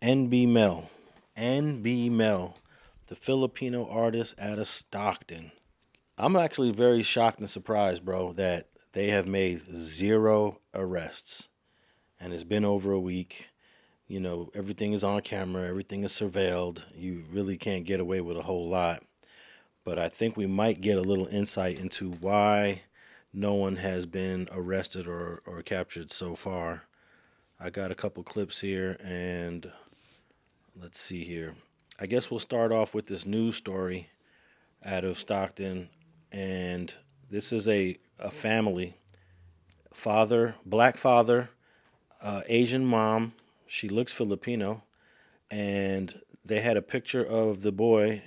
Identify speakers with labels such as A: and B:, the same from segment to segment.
A: MBnel. MBnel, the Filipino artist out of Stockton. I'm actually very shocked and surprised, bro, that they have made 0 arrests. And it's been over a week. You know, everything is on camera, everything is surveilled. You really can't get away with a whole lot. But I think we might get a little insight into why no one has been arrested or captured so far. I got a couple clips here, and let's see here. I guess we'll start off with this news story out of Stockton. And this is a family, black father, Asian mom. She looks Filipino, and they had a picture of the boy,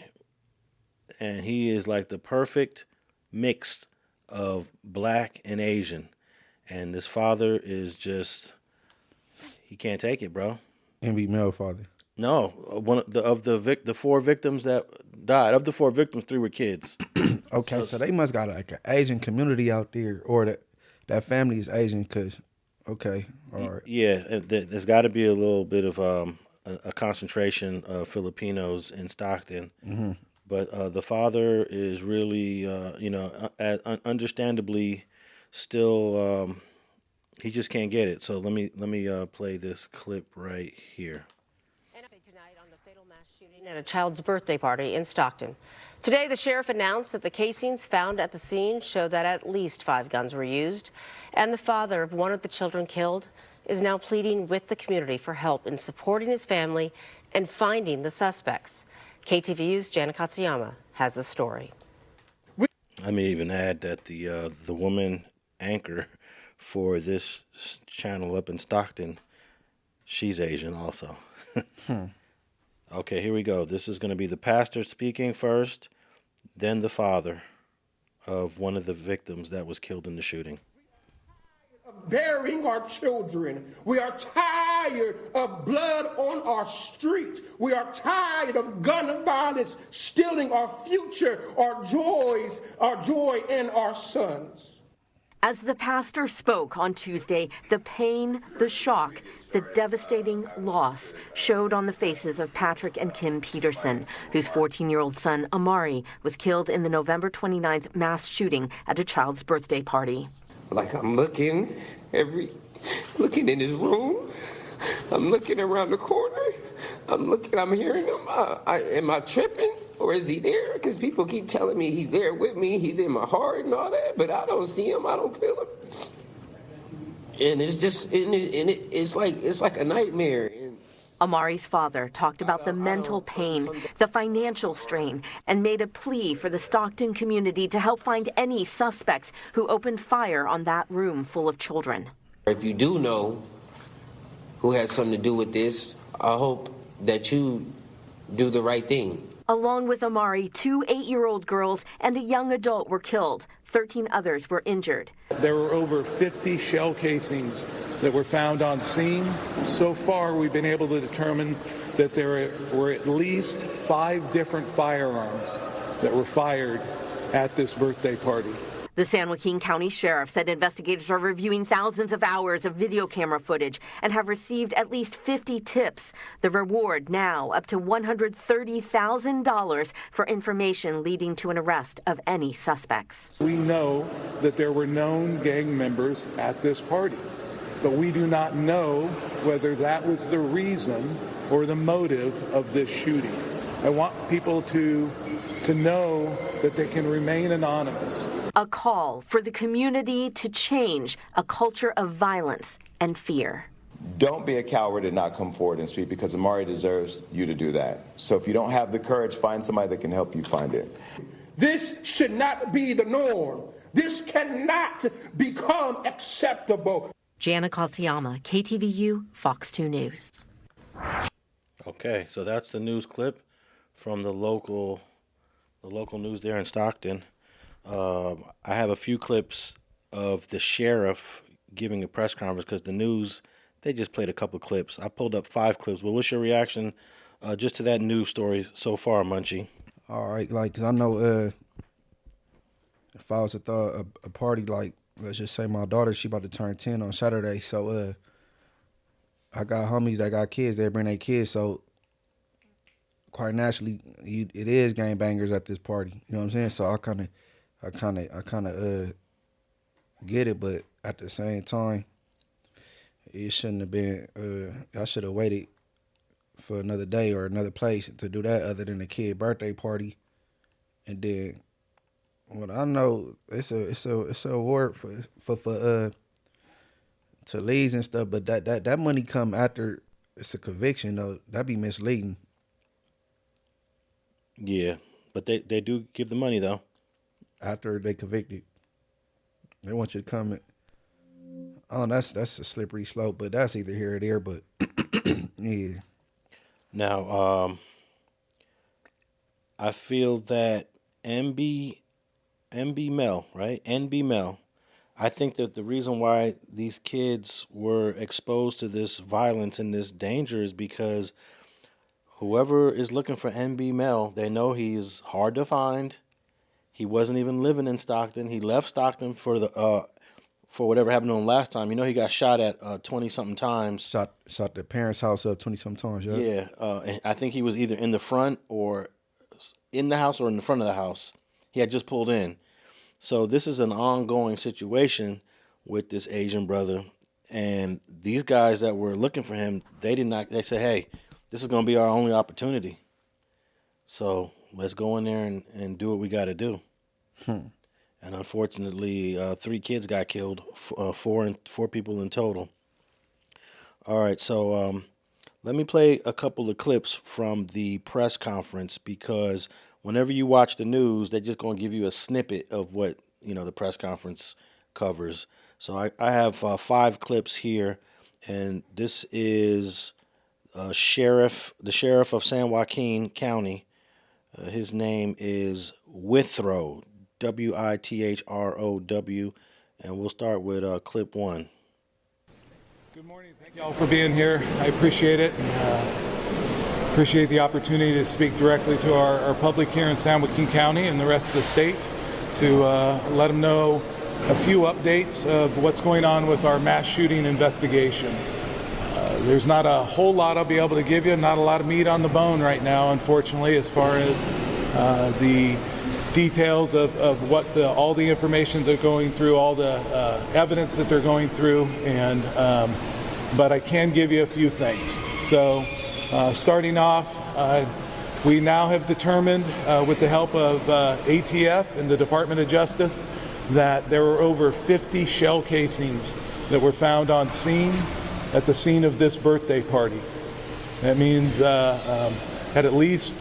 A: and he is like the perfect mix of black and Asian. And this father is just, he can't take it, bro.
B: MBnel father.
A: No, one of the 4 victims that died. Of the 4 victims, 3 were kids.
B: Okay, so they must got like an Asian community out there, or that family is Asian. Okay, all right.
A: Yeah, there's got to be a little bit of a concentration of Filipinos in Stockton.
B: Mm-hmm.
A: But the father is really, understandably, still, he just can't get it. So let me play this clip right here.
C: Tonight on the fatal mass shooting at a child's birthday party in Stockton. Today, the sheriff announced that the casings found at the scene show that at least 5 guns were used, and the father of one of the children killed is now pleading with the community for help in supporting his family and finding the suspects. KTVU's Janet Katsuyama has the story.
A: I may even add that the woman anchor for this channel up in Stockton, she's Asian also. Okay, here we go. This is going to be the pastor speaking first, then the father of one of the victims that was killed in the shooting.
D: Burying our children. We are tired of blood on our streets. We are tired of gun violence stealing our future, our joy in our sons.
E: As the pastor spoke on Tuesday, the pain, the shock, the devastating loss showed on the faces of Patrick and Kim Peterson, whose 14-year-old son, Amari, was killed in the November 29th mass shooting at a child's birthday party.
F: Like I'm looking in his room. I'm looking around the corner. I'm hearing him. Am I tripping? Or is he there? Because people keep telling me he's there with me, he's in my heart and all that, but I don't see him, I don't feel him. And it's just, it's like a nightmare.
E: Amari's father talked about the mental pain, the financial strain, and made a plea for the Stockton community to help find any suspects who opened fire on that room full of children.
F: If you do know who has something to do with this, I hope that you do the right thing.
E: Along with Amari, 2 8-year-old girls and a young adult were killed. 13 others were injured.
G: There were over 50 shell casings that were found on scene. So far, we've been able to determine that there were at least 5 different firearms that were fired at this birthday party.
E: The San Joaquin County Sheriff said investigators are reviewing thousands of hours of video camera footage and have received at least 50 tips. The reward now up to $130,000 for information leading to an arrest of any suspects.
G: We know that there were known gang members at this party, but we do not know whether that was the reason or the motive of this shooting. I want people to know that they can remain anonymous.
E: A call for the community to change a culture of violence and fear.
H: Don't be a coward and not come forward and speak, because Amari deserves you to do that. So if you don't have the courage, find somebody that can help you find it.
D: This should not be the norm. This cannot become acceptable.
E: Janet Katsuyama, KTVU, Fox 2 News.
A: Okay, so that's the news clip from the local news there in Stockton. I have a few clips of the sheriff giving a press conference, because the news, they just played a couple clips. I pulled up 5 clips. But what's your reaction just to that news story so far, Munchie?
B: All right, cause I know if I was at a party, like, let's just say my daughter, she about to turn 10 on Saturday, so I got homies that got kids. They bring their kids, so quite naturally, it is gangbangers at this party. You know what I'm saying? So I kind of get it, but at the same time, it shouldn't have been. I should have waited for another day or another place to do that, other than a kid birthday party, and then. What I know, it's a award for to leads and stuff, but that money come after it's a conviction though. That'd be misleading.
A: Yeah, but they do give the money though.
B: After they convicted, they want you to come. Oh, that's a slippery slope, but that's either here or there. But yeah.
A: Now, I feel that MBnel, right? MBnel. I think that the reason why these kids were exposed to this violence and this danger is because whoever is looking for MBnel, they know he's hard to find. He wasn't even living in Stockton. He left Stockton for whatever happened to him last time. You know, he got shot at 20-something times.
B: Shot the parents' house up 20-something times. Yeah.
A: Yeah, and I think he was either in the front or in the house or in the front of the house. He had just pulled in. So this is an ongoing situation with this Asian brother. And these guys that were looking for him, they said, hey, this is going to be our only opportunity. So let's go in there and do what we got to do. And unfortunately, 3 kids got killed, 4 people in total. All right, so let me play a couple of clips from the press conference, because whenever you watch the news, they're just going to give you a snippet of what, the press conference covers. So I have 5 clips here, and this is the sheriff of San Joaquin County. His name is Withrow, Withrow, and we'll start with clip 1.
G: Good morning. Thank you all for being here. I appreciate it. Appreciate the opportunity to speak directly to our public here in San Joaquin County and the rest of the state to let them know a few updates of what's going on with our mass shooting investigation. There's not a whole lot I'll be able to give you, not a lot of meat on the bone right now, unfortunately, as far as the details of what all the information they're going through, all the evidence that they're going through, and but I can give you a few things. So starting off, we now have determined with the help of ATF and the Department of Justice that there were over 50 shell casings that were found on scene at the scene of this birthday party. That means at least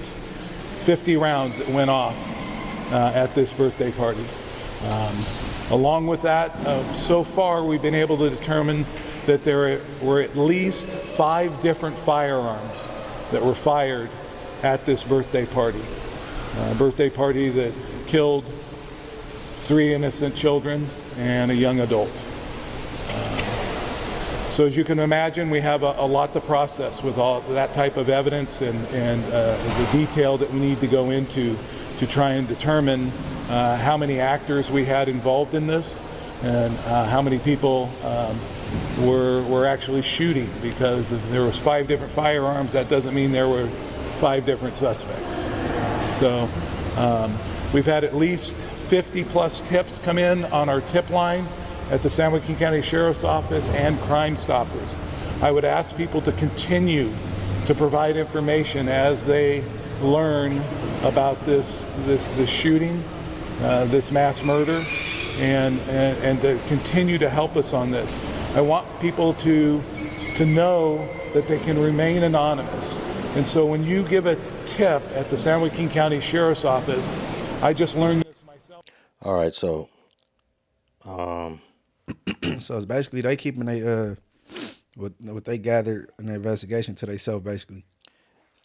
G: 50 rounds that went off at this birthday party. Along with that, so far we've been able to determine that there were at least 5 different firearms that were fired at this birthday party. A birthday party that killed 3 innocent children and a young adult. So as you can imagine, we have a lot to process with all that type of evidence and the detail that we need to go into to try and determine how many actors we had involved in this and how many people were actually shooting, because if there was 5 different firearms, that doesn't mean there were 5 different suspects. So we've had at least 50 plus tips come in on our tip line at the San Joaquin County Sheriff's Office and Crime Stoppers. I would ask people to continue to provide information as they learn about this shooting, this mass murder, and to continue to help us on this. I want people to know that they can remain anonymous. And so when you give a tip at the San Joaquin County Sheriff's Office, I just learned this myself.
A: All right, so
B: so it's basically they keeping what they gathered in the investigation to themselves. Basically,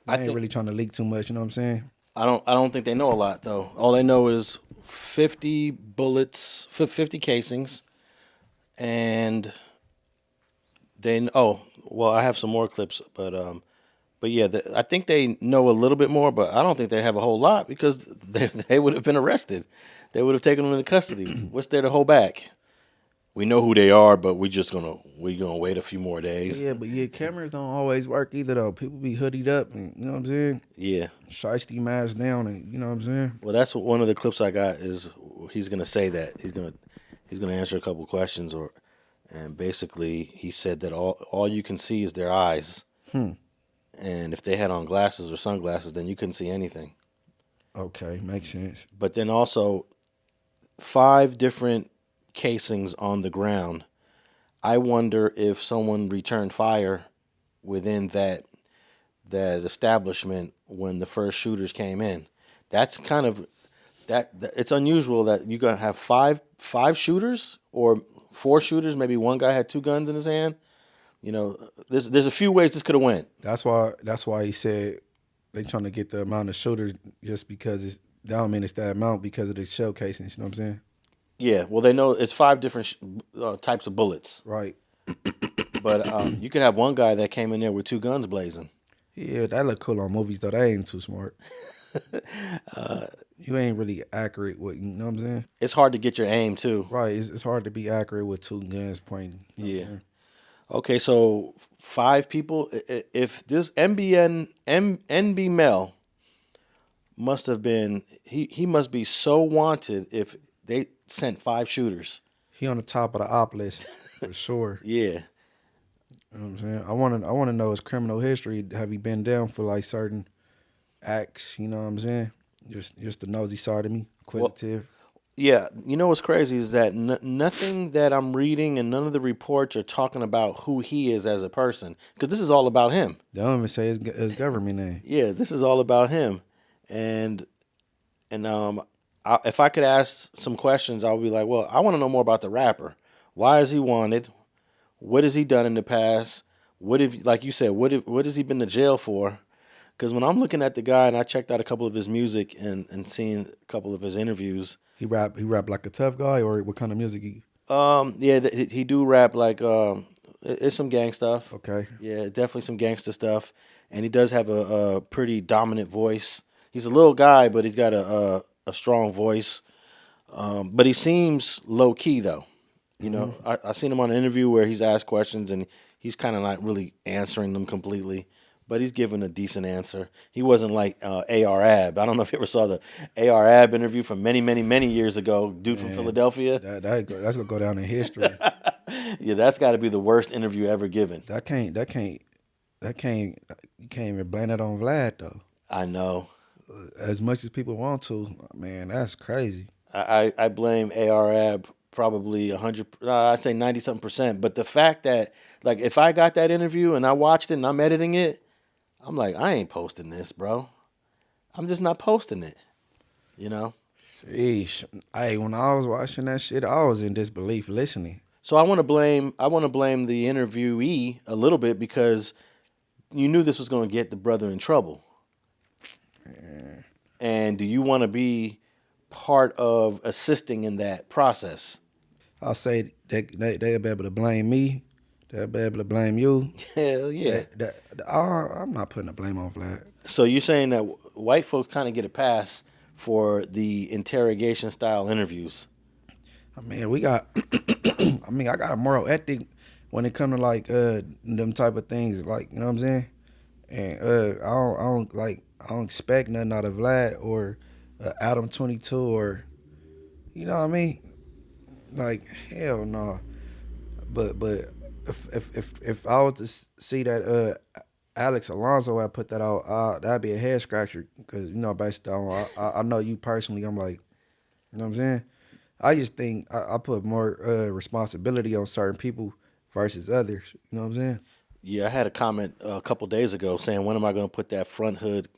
B: they ain't really trying to leak too much. You know what I'm saying?
A: I don't think they know a lot though. All they know is 50 bullets, 50 casings, and they. Oh, well, I have some more clips, but yeah, I think they know a little bit more, but I don't think they have a whole lot, because they would have been arrested. They would have taken them into custody. What's there to hold back? we know who they are, but we're gonna wait a few more days.
B: Yeah, but cameras don't always work either though. People be hoodied up and you know what I'm saying?
A: Yeah.
B: Shiesty mask down and you know what I'm saying?
A: Well, that's one of the clips I got is he's gonna say that he's gonna answer a couple questions and basically he said that all you can see is their eyes, and if they had on glasses or sunglasses, then you couldn't see anything.
B: Okay, makes sense.
A: But then also 5 different casings on the ground. I wonder if someone returned fire within that establishment when the first shooters came in. That's kind of that it's unusual that you're gonna have five shooters or 4 shooters. Maybe one guy had 2 guns in his hand. You know, there's a few ways this could have went.
B: That's why he said they trying to get the amount of shooters just because that don't mean it's that amount because of the shell casings. You know what I'm saying?
A: Yeah, well, they know it's 5 different types of bullets.
B: Right.
A: But you could have one guy that came in there with 2 guns blazing.
B: Yeah, that look cool on movies though. That ain't too smart. You ain't really accurate with, you know what I'm saying?
A: It's hard to get your aim too.
B: Right, it's hard to be accurate with 2 guns pointing. You know what I'm saying?
A: Okay, so 5 people. If this MBnell must have been, he must be so wanted if they sent 5 shooters.
B: He on the top of the op list for sure.
A: Yeah.
B: You know what I'm saying? I wanna know his criminal history. Have he been down for like certain acts? You know what I'm saying? Just the nosy side of me, inquisitive.
A: Yeah, you know what's crazy is that nothing that I'm reading and none of the reports are talking about who he is as a person, because this is all about him.
B: They don't even say his government name.
A: Yeah, this is all about him, and if I could ask some questions, I would be like, well, I want to know more about the rapper. Why is he wanted? What has he done in the past? What if, like you said, what has he been to jail for? Because when I'm looking at the guy and I checked out a couple of his music and seen a couple of his interviews.
B: He rap like a tough guy, or what kind of music he?
A: Yeah, he do rap like it's some gang stuff.
B: Okay.
A: Yeah, definitely some gangster stuff, and he does have a pretty dominant voice. He's a little guy, but he's got a strong voice. But he seems low key though. You know, I seen him on an interview where he's asked questions and he's kind of not really answering them completely. But he's giving a decent answer. He wasn't like A.R. Ab. I don't know if you ever saw the A.R. Ab interview from many, many, many years ago. Dude from Philadelphia.
B: That's gonna go down in history.
A: Yeah, that's got to be the worst interview ever given.
B: You can't even blame that on Vlad though.
A: I know.
B: As much as people want to, man, that's crazy.
A: I blame A.R. Ab probably 100. I'd say 90-something%. But the fact that, like, if I got that interview and I watched it and I'm editing it, I'm like, I ain't posting this, bro. I'm just not posting it. You know?
B: Sheesh. Hey, when I was watching that shit, I was in disbelief listening.
A: So I want to blame the interviewee a little bit because you knew this was going to get the brother in trouble. Yeah. And do you want to be part of assisting in that process?
B: I'll say they'll be able to blame me. They'll be able to blame you.
A: Hell yeah.
B: I'm not putting the blame on Vlad.
A: So you're saying that white folks kind of get a pass for the interrogation style interviews?
B: I mean, I got a moral ethic when it comes to like them type of things, like, you know what I'm saying? And I don't expect nothing out of Vlad or Adam 22 or, you know what I mean? Like, hell no. But if I was to see that Alex Alonso had put that out, that'd be a head scratcher because, you know, based on I know you personally, I'm like, you know what I'm saying? I just think I put more responsibility on certain people versus others. You know what I'm saying?
A: Yeah, I had a comment a couple days ago saying, when am I going to put that Front Hood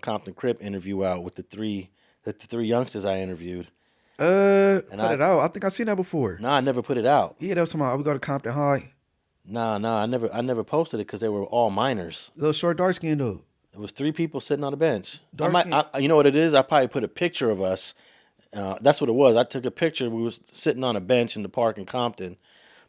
A: Compton Crip interview out with the three youngsters I interviewed?
B: Put it out. I think I seen that before.
A: No, I never put it out.
B: Yeah, that was talking about we go to Compton High.
A: No, I never posted it because they were all minors.
B: Little short, dark skin though.
A: It was 3 people sitting on a bench.
B: Dark-skinned.
A: You know what it is? I probably put a picture of us. That's what it was. I took a picture. We was sitting on a bench in the park in Compton.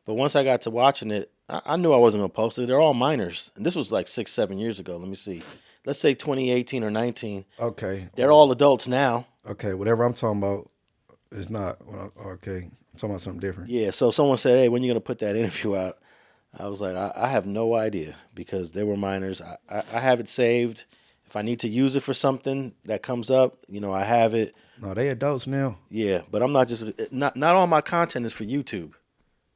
A: But once I got to watching it, I knew I wasn't going to post it. They're all minors. And this was like 6-7 years ago. Let me see. Let's say 2018 or 19.
B: Okay.
A: They're all adults now.
B: Okay, whatever I'm talking about, It's not. Well, okay, I'm talking about something different.
A: Yeah, so someone said, "Hey, when are you gonna put that interview out?" I was like, I have no idea because they were minors. I have it saved. If I need to use it for something that comes up, I have it.
B: No, they adults now.
A: Yeah, but I'm not just not all my content is for YouTube.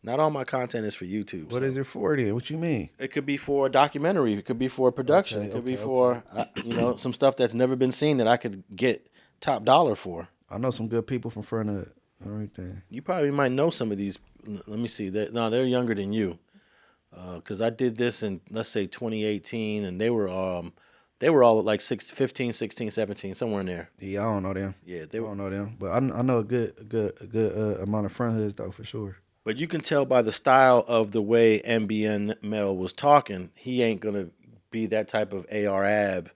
A: Not all my content is for YouTube.
B: What is it for then? What you mean?
A: It could be for a documentary. It could be for a production.
B: Okay,
A: it could be
B: okay,
A: for some stuff that's never been seen that I could get top dollar for.
B: I know some good people from front of everything.
A: You probably might know some of these. Let me see. They're younger than you. Because I did this in, let's say, 2018, and they were all like 15, 16, 17, somewhere in there.
B: Yeah, I don't know them.
A: Yeah,
B: I don't know them, but I know a good amount of front hoods though for sure.
A: But you can tell by the style of the way MBnel was talking, he ain't gonna be that type of AR-AB,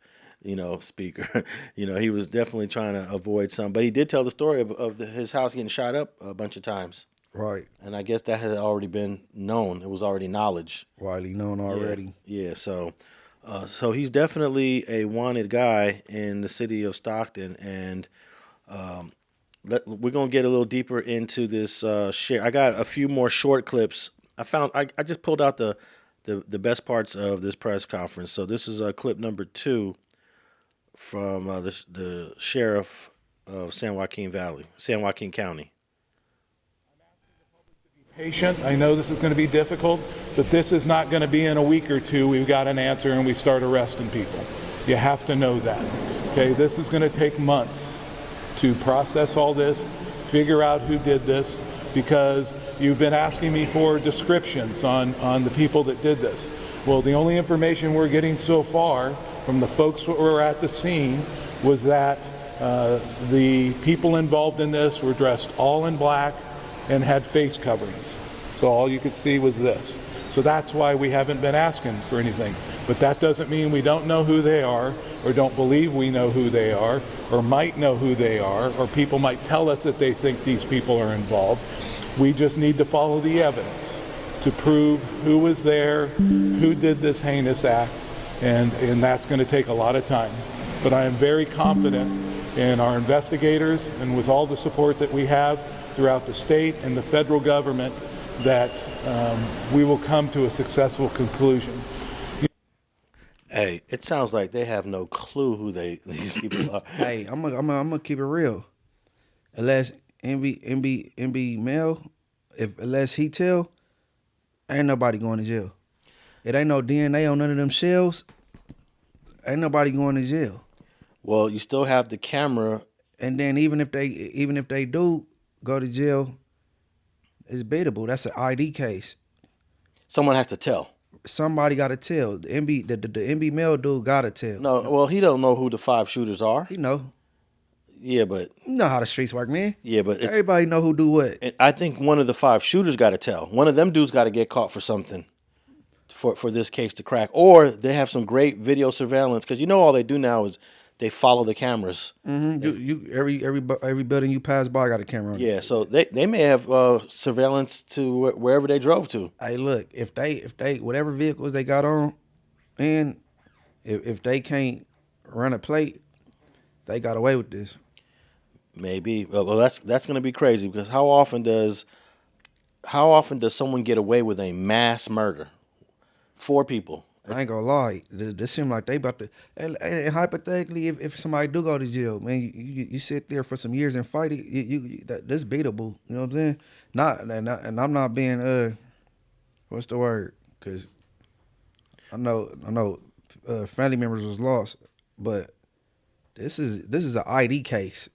A: speaker. He was definitely trying to avoid some. But he did tell the story of his house getting shot up a bunch of times.
B: Right.
A: And I guess that had already been known. It was already knowledge.
B: Widely known already.
A: Yeah. So he's definitely a wanted guy in the city of Stockton, and we're gonna get a little deeper into this share. I got a few more short clips. I just pulled out the best parts of this press conference. So this is clip number 2 from the sheriff of San Joaquin County.
G: Patient. I know this is going to be difficult, but this is not going to be in a week or two. We've got an answer and we start arresting people. You have to know that. Okay, this is going to take months to process all this, figure out who did this, because you've been asking me for descriptions on the people that did this. Well, the only information we're getting so far from the folks who were at the scene was that the people involved in this were dressed all in black and had face coverings. So all you could see was this. So that's why we haven't been asking for anything. But that doesn't mean we don't know who they are, or don't believe we know who they are, or might know who they are, or people might tell us that they think these people are involved. We just need to follow the evidence to prove who was there, who did this heinous act, and that's going to take a lot of time. But I am very confident in our investigators, and with all the support that we have throughout the state and the federal government, that we will come to a successful conclusion.
A: Hey, it sounds like they have no clue who these people are.
B: Hey, I'm gonna keep it real. Unless MBnel, unless he tell, ain't nobody going to jail. It ain't no DNA on none of them shells. Ain't nobody going to jail.
A: Well, you still have the camera,
B: and then even if they do go to jail, it's beatable. That's an ID case.
A: Someone has to tell.
B: Somebody got to tell. The MBnel dude got to tell.
A: No, well, he don't know who the 5 shooters are.
B: He know.
A: Yeah, but
B: you know how the streets work, man.
A: Yeah, but
B: everybody know who do what.
A: I think one of the 5 shooters got to tell. One of them dudes got to get caught for something, for this case to crack. Or they have some great video surveillance, because all they do now is they follow the cameras.
B: Mm-hmm. Every building you pass by got a camera on it.
A: Yeah, so they may have surveillance to wherever they drove to.
B: Hey, look, if they whatever vehicles they got on, and if they can't run a plate, they got away with this.
A: Maybe. Well, that's going to be crazy, because how often does someone get away with a mass murder? 4 people.
B: I ain't gonna lie. This seem like they about to. And hypothetically, if somebody do go to jail, man, you sit there for some years and fight it. That's beatable. You know what I'm saying? And I'm not being what's the word? Because I know family members was lost, but this is an ID case.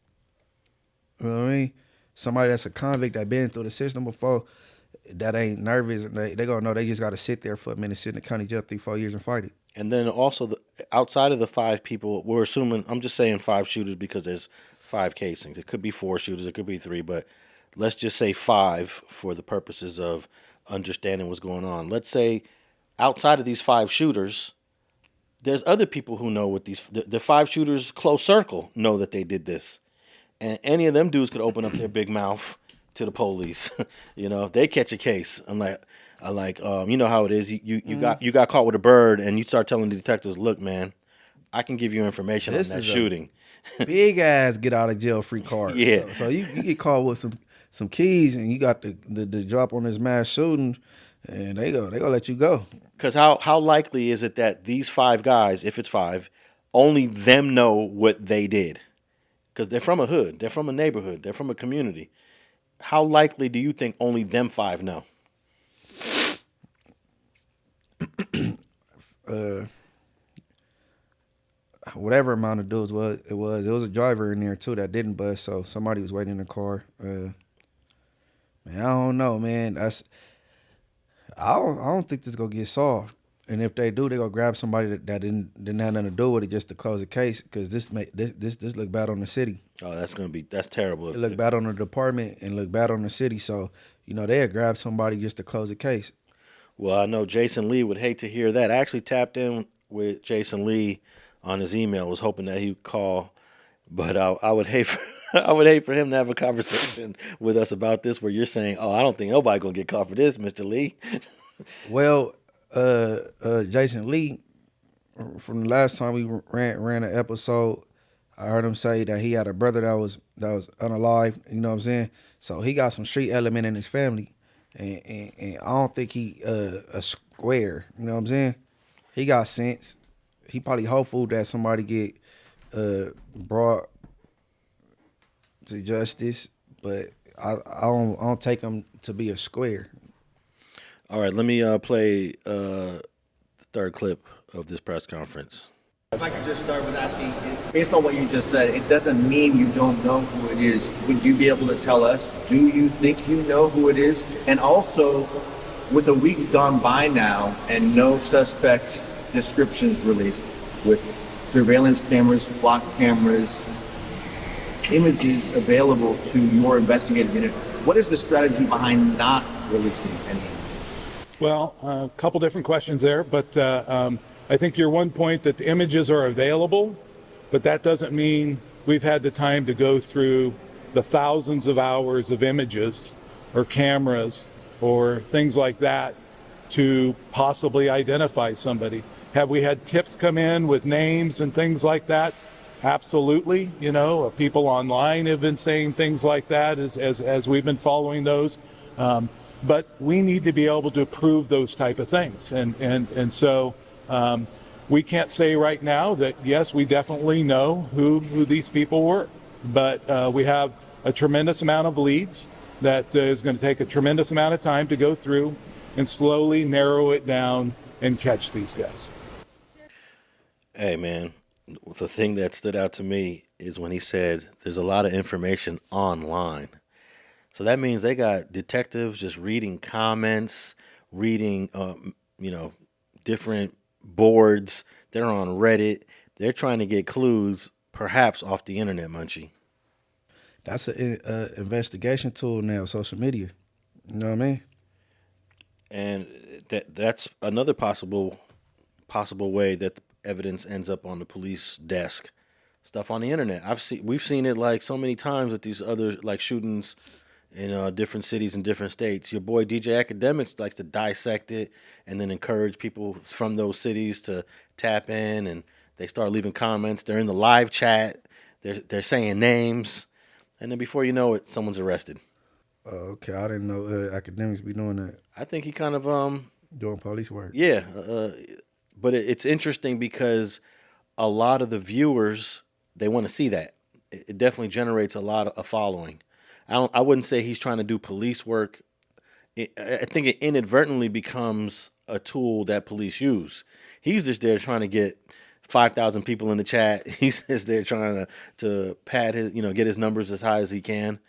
B: You know what I mean? Somebody that's a convict that been through the system before, that ain't nervous. They gonna know they just got to sit there for a minute, sit in the county jail 3-4 years and fight it.
A: And then also, outside of the 5 people, we're assuming, I'm just saying 5 shooters because there's 5 casings. It could be 4 shooters, it could be 3, but let's just say 5 for the purposes of understanding what's going on. Let's say outside of these 5 shooters, there's other people who know what the 5 shooters' close circle know that they did this. And any of them dudes could open up their big mouth to the police. If they catch a case, I'm like, you know how it is. You got caught with a bird, and you start telling the detectives, look, man, I can give you information on
B: This
A: that
B: is a
A: shooting.
B: big ass get out of jail free card.
A: Yeah.
B: So you get caught with some keys and you got the drop on this mass shooting, and they go let you go.
A: Because how likely is it that these 5 guys, if it's 5, only them know what they did? Because they're from a hood, they're from a neighborhood, they're from a community. How likely do you think only them 5 know?
B: Whatever amount of dudes it was a driver in there too that didn't bust, so somebody was waiting in the car. Man, I don't know, man. I don't think this gonna get solved. And if they do, they gonna grab somebody that didn't have nothing to do with it just to close the case, because this look bad on the city.
A: Oh, that's terrible.
B: It look bad on the department and look bad on the city. So they'd grab somebody just to close the case.
A: Well, I know Jason Lee would hate to hear that. I actually tapped in with Jason Lee on his email, was hoping that he would call, but I would hate for him to have a conversation with us about this, where you're saying, "Oh, I don't think nobody gonna get caught for this, Mr. Lee."
B: Well, Jason Lee, from the last time we ran an episode, I heard him say that he had a brother that was unalived. You know what I'm saying? So he got some street element in his family, and I don't think he a square. You know what I'm saying? He got sense. He probably hopeful that somebody get brought to justice, but I don't take him to be a square.
A: All right, let me play the third clip of this press conference.
I: If I could just start with asking, based on what you just said, it doesn't mean you don't know who it is. Would you be able to tell us, do you think you know who it is? And also, with a week gone by now and no suspect descriptions released, with surveillance cameras, flock cameras, images available to your investigative unit, what is the strategy behind not releasing any images?
G: Well, a couple different questions there, but I think your one point that the images are available, but that doesn't mean we've had the time to go through the thousands of hours of images or cameras or things like that to possibly identify somebody. Have we had tips come in with names and things like that? Absolutely. People online have been saying things like that as we've been following those. But we need to be able to prove those type of things. And so we can't say right now that, yes, we definitely know who these people were. But we have a tremendous amount of leads that is going to take a tremendous amount of time to go through and slowly narrow it down and catch these guys.
A: Hey, man, the thing that stood out to me is when he said there's a lot of information online. So that means they got detectives just reading comments, reading, different boards. They're on Reddit. They're trying to get clues, perhaps off the internet, Munchie.
B: That's an investigation tool now, social media. You know what I mean? And
A: that's another possible way that the evidence ends up on the police desk. Stuff on the internet. We've seen it like so many times with these other like shootings in different cities and different states. Your boy DJ Academics likes to dissect it and then encourage people from those cities to tap in, and they start leaving comments. They're in the live chat. They're saying names, and then before you know it, someone's arrested.
B: Okay, I didn't know Academics be doing that.
A: I think he kind of
B: doing police work.
A: Yeah, but it's interesting because a lot of the viewers, they want to see that. It definitely generates a lot of a following. I wouldn't say he's trying to do police work. I think it inadvertently becomes a tool that police use. He's just there trying to get 5,000 people in the chat. He's just there trying to pad his, get his numbers as high as he can.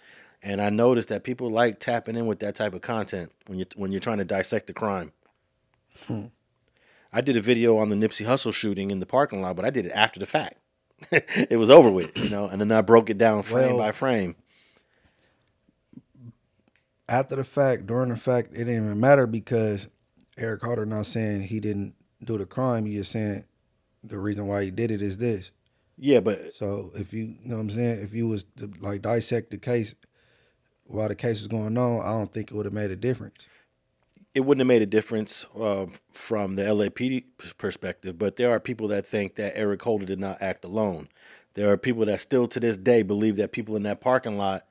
A: And I noticed that people like tapping in with that type of content when you're trying to dissect the crime. I did a video on the Nipsey Hussle shooting in the parking lot, but I did it after the fact. It was over with, and then I broke it down frame by frame.
B: After the fact, during the fact, it didn't even matter because Eric Carter not saying he didn't do the crime. He's just saying the reason why he did it is this.
A: Yeah, but
B: so if you know what I'm saying, if you was to like dissect the case while the case was going on, I don't think it would have made a difference.
A: it wouldn't have made a difference from the LAPD perspective, but there are people that think that Eric Holder did not act alone. There are people that still to this day believe that people in that parking lot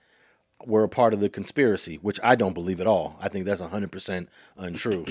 A: were a part of the conspiracy, which I don't believe at all. I think that's 100% untrue.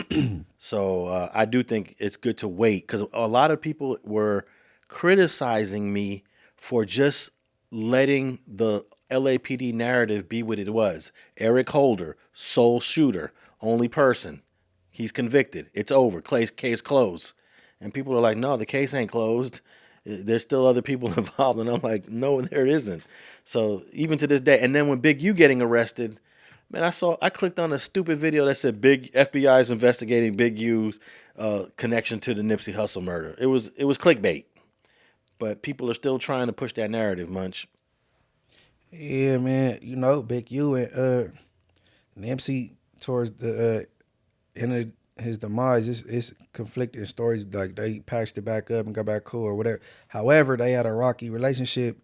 A: So I do think it's good to wait, because a lot of people were criticizing me for just letting the LAPD narrative be what it was. Eric Holder, sole shooter, only person. He's convicted. It's over. Case closed. And people are like, no, the case ain't closed. There's still other people involved. And I'm like, no, there isn't. So even to this day, and then when Big U getting arrested, man, I clicked on a stupid video that said Big FBI is investigating Big U's connection to the Nipsey Hussle murder. It was clickbait, but people are still trying to push that narrative, Munch.
B: Yeah, man. You know, Big U and Nipsey towards the end of his demise, it's conflicting stories. Like, they patched it back up and got back cool or whatever. However, they had a rocky relationship.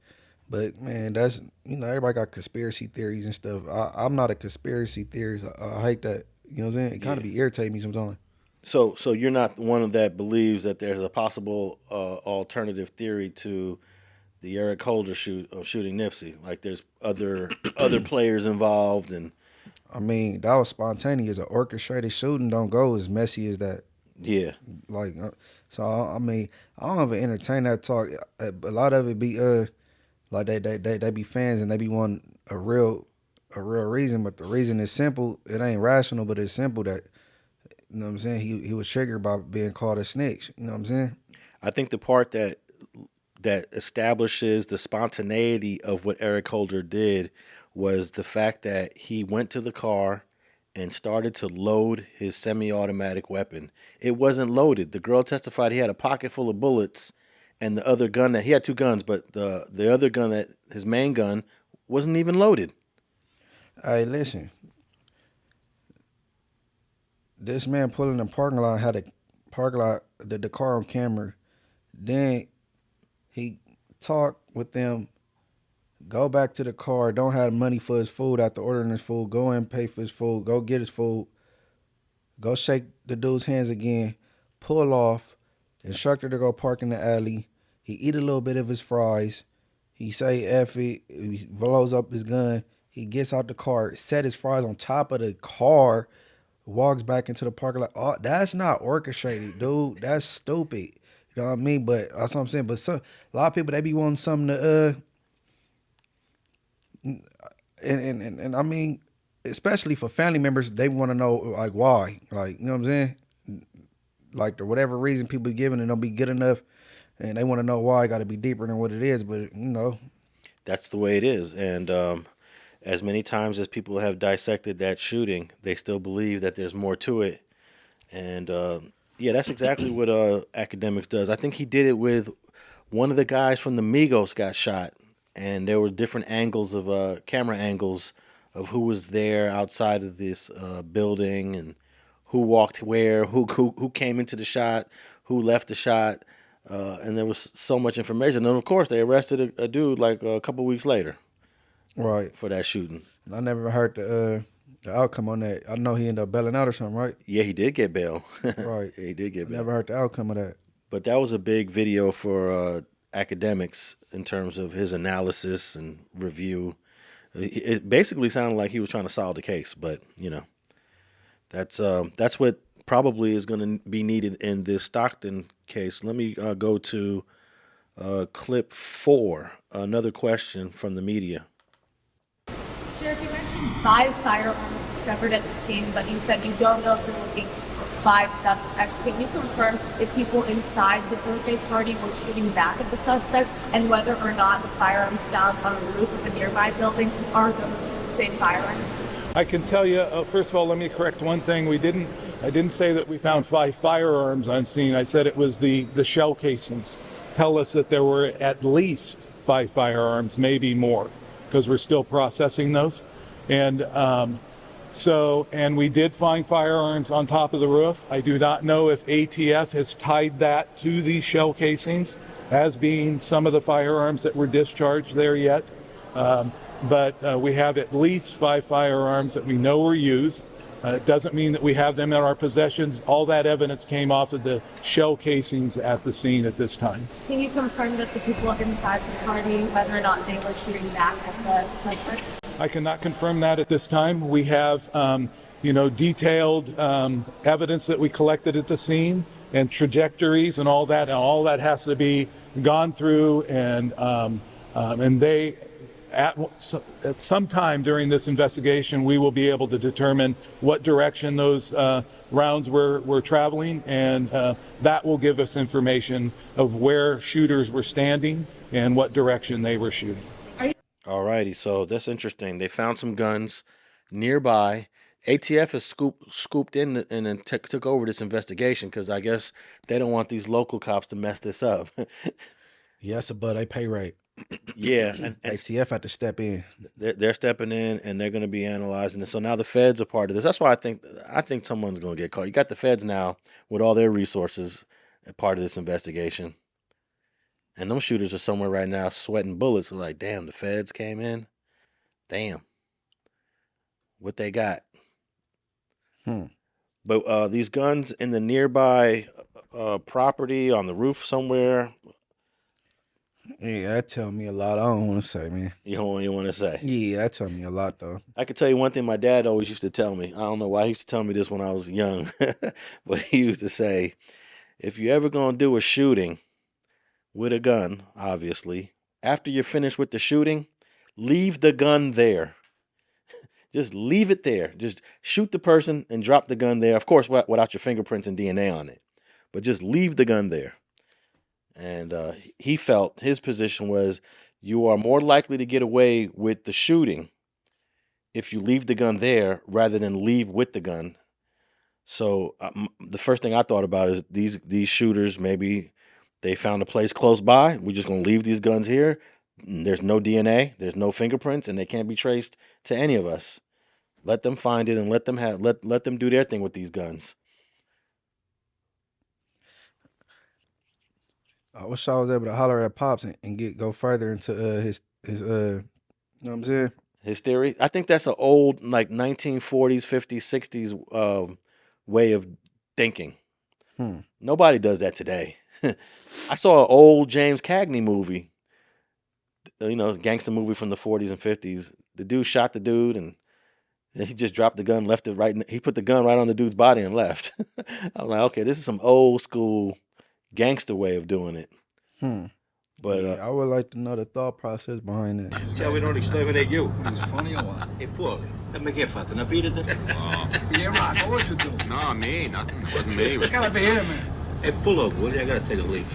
B: But, man, that's, you know, everybody got conspiracy theories and stuff. I'm not a conspiracy theorist. I hate that. You know what I'm saying? It kind of be irritating me sometimes.
A: So you're not one of that believes that there's a possible alternative theory to the Eric Holder shooting Nipsey? Like, there's other players involved, and
B: I mean, that was spontaneous. An orchestrated shooting don't go as messy as that.
A: Yeah.
B: Like, so I mean, I don't even entertain that talk. A lot of it be like they be fans and they be wanting a real reason, but the reason is simple. It ain't rational, but it's simple. That, you know what I'm saying, he was triggered by being called a snitch. You know what I'm saying?
A: I think the part that establishes the spontaneity of what Eric Holder did was the fact that he went to the car and started to load his semi-automatic weapon. It wasn't loaded. The girl testified he had a pocket full of bullets, and the other gun that he had two guns, but the other gun, that his main gun, wasn't even loaded.
B: Hey, listen. This man pulling the parking lot had the car on camera. Then he talked with them, go back to the car, don't have money for his food after ordering his food, go and pay for his food, go get his food, go shake the dude's hands again, pull off, instructor to go park in the alley. He eat a little bit of his fries. He say F it. He blows up his gun. He gets out the car, set his fries on top of the car, walks back into the parking lot. Oh, that's not orchestrated, dude. That's stupid. You know what I mean? But that's what I'm saying. But a lot of people, they be wanting something to and I mean, especially for family members, they want to know, like, why. Like, you know what I'm saying? Like, for whatever reason people giving it don't be good enough, and they want to know why. It got to be deeper than what it is, but, you know.
A: That's the way it is. And as many times as people have dissected that shooting, they still believe that there's more to it. And, yeah, that's exactly what Academics does. I think he did it with one of the guys from the Migos got shot, and there were different angles of camera angles of who was there outside of this building and who walked where, who came into the shot, who left the shot, and there was so much information. And of course, they arrested a dude like a couple weeks later,
B: right,
A: for that shooting.
B: And I never heard the outcome on that. I know he ended up bailing out or something, right?
A: Yeah, he did get bail.
B: Right,
A: yeah, he did get bail.
B: Never heard the outcome of that.
A: But that was a big video for Academics in terms of his analysis and review. It basically sounded like he was trying to solve the case, but you know, that's what probably is going to be needed in this Stockton case. Let me go to clip 4. Another question from the media.
J: Sheriff, you mentioned 5 firearms discovered at the scene, but you said you don't know if you're looking for 5 suspects. Can you confirm if people inside the birthday party were shooting back at the suspects, and whether or not the firearms found on the roof of a nearby building are those same firearms?
G: I can tell you, first of all, let me correct one thing. I didn't say that we found 5 firearms on scene. I said it was the shell casings. Tell us that there were at least 5 firearms, maybe more, because we're still processing those. And and we did find firearms on top of the roof. I do not know if ATF has tied that to these shell casings as being some of the firearms that were discharged there yet. But we have at least 5 firearms that we know were used. It doesn't mean that we have them in our possessions. All that evidence came off of the shell casings at the scene at this time.
J: Can you confirm that the people inside the party, whether or not they were shooting back at the suspects?
G: I cannot confirm that at this time. We have, detailed evidence that we collected at the scene and trajectories and all that has to be gone through, and they, at some time during this investigation, we will be able to determine what direction those rounds were traveling, and that will give us information of where shooters were standing and what direction they were shooting.
A: All righty, so that's interesting. They found some guns nearby. ATF has scooped in and then took over this investigation because I guess they don't want these local cops to mess this up.
B: Yes, but they pay rate.
A: Yeah, and
B: ATF had to step in.
A: They're stepping in and they're going to be analyzing it. So now the feds are part of this. That's why I think someone's going to get caught. You got the feds now with all their resources a part of this investigation. And those shooters are somewhere right now sweating bullets. They're like, damn, the feds came in. Damn. What they got. But these guns in the nearby property on the roof somewhere.
B: Yeah, that tell me a lot. I don't want to say, man.
A: You don't want to say?
B: Yeah, that tell me a lot, though.
A: I can tell you one thing my dad always used to tell me. I don't know why he used to tell me this when I was young. But he used to say, if you ever going to do a shooting with a gun, obviously, after you're finished with the shooting, leave the gun there. Just leave it there. Just shoot the person and drop the gun there. Of course, without your fingerprints and DNA on it. But just leave the gun there. And he felt his position was you are more likely to get away with the shooting if you leave the gun there rather than leave with the gun. So the first thing I thought about is these shooters, maybe they found a place close by. We're just going to leave these guns here. There's no DNA, there's no fingerprints, and they can't be traced to any of us. Let them find it and let them do their thing with these guns.
B: I wish I was able to holler at Pops and go further into his you know what I'm saying?
A: His theory. I think that's an old like 1940s, 50s, 60s way of thinking. Nobody does that today. I saw an old James Cagney movie. Gangster movie from the 40s and 50s. The dude shot the dude and he just dropped the gun, left it right. He put the gun right on the dude's body and left. I was like, okay, this is some old school gangster way of doing it. But
B: I would like to know the thought process behind that.
K: Tell we don't exterminate you. It's funny or what? Hey, Paul, let me get fucking a beat at this. Yeah, Rock, what you do? No, me, nothing. It wasn't me. It's gotta be him, man. Hey, pull over, will you? I gotta take a leak.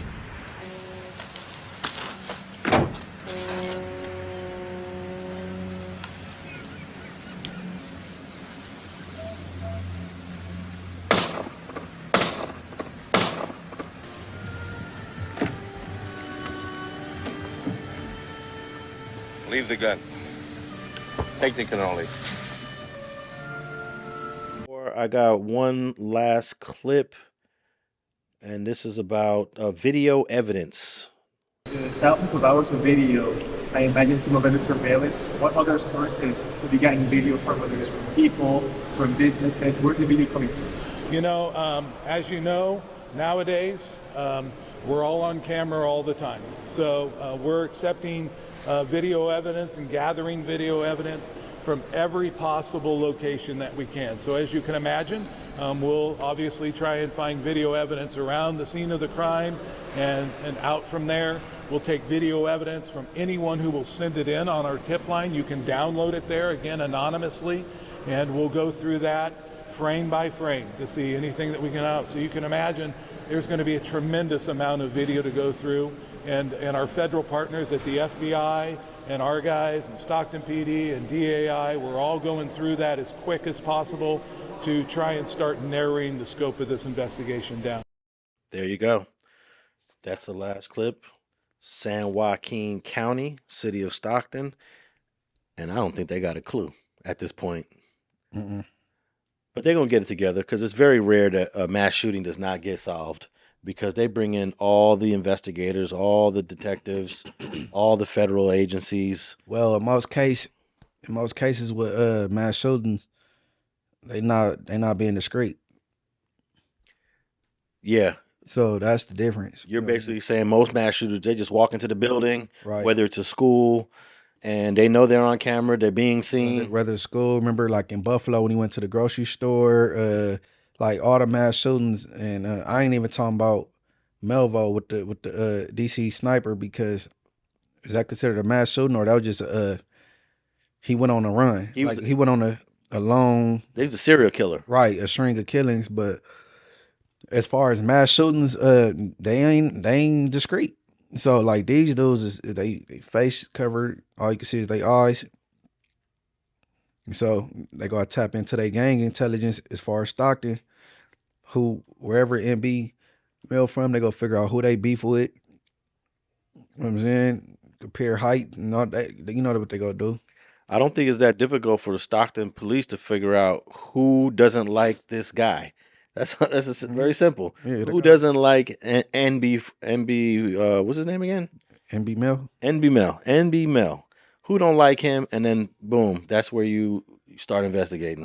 K: Leave the gun. Take the cannoli.
A: I got one last clip, and this is about video evidence.
L: Thousands of hours of video. I imagine some of it is surveillance. What other sources have you gotten video from? Whether it's from people, from businesses, where's the video coming from?
G: As you know, nowadays, we're all on camera all the time. So we're accepting video evidence and gathering video evidence from every possible location that we can. So as you can imagine, we'll obviously try and find video evidence around the scene of the crime and out from there. We'll take video evidence from anyone who will send it in on our tip line. You can download it there, again, anonymously, and we'll go through that frame by frame to see anything that we can out. So you can imagine there's going to be a tremendous amount of video to go through. And our federal partners at the FBI and our guys and Stockton PD and DAI, we're all going through that as quick as possible to try and start narrowing the scope of this investigation down.
A: There you go. That's the last clip. San Joaquin County, city of Stockton. And I don't think they got a clue at this point. But they're going to get it together because it's very rare that a mass shooting does not get solved. Because they bring in all the investigators, all the detectives, all the federal agencies.
B: Well, in most cases with mass shootings, they not being discreet.
A: Yeah.
B: So that's the difference.
A: You're basically saying most mass shooters, they just walk into the building,
B: Right.
A: whether it's a school, and they know they're on camera, they're being seen.
B: Whether it's school, remember like in Buffalo when he went to the grocery store, like all the mass shootings, and I ain't even talking about Melvo with the DC sniper, because is that considered a mass shooting, or that was just he went on a run? He went on a long.
A: He's a serial killer,
B: right? A string of killings, but as far as mass shootings, they ain't discreet. So like these dudes is they face covered, all you can see is their eyes. So they gotta tap into their gang intelligence as far as Stockton, wherever MBnel from, they go figure out who they beef with. You know what I'm saying? Compare height and all that. You know what they gonna do.
A: I don't think it's that difficult for the Stockton police to figure out who doesn't like this guy. That's very simple.
B: Yeah,
A: who doesn't like NB? What's his name again?
B: MBnel.
A: MBnel. Who don't like him? And then boom, that's where you start investigating.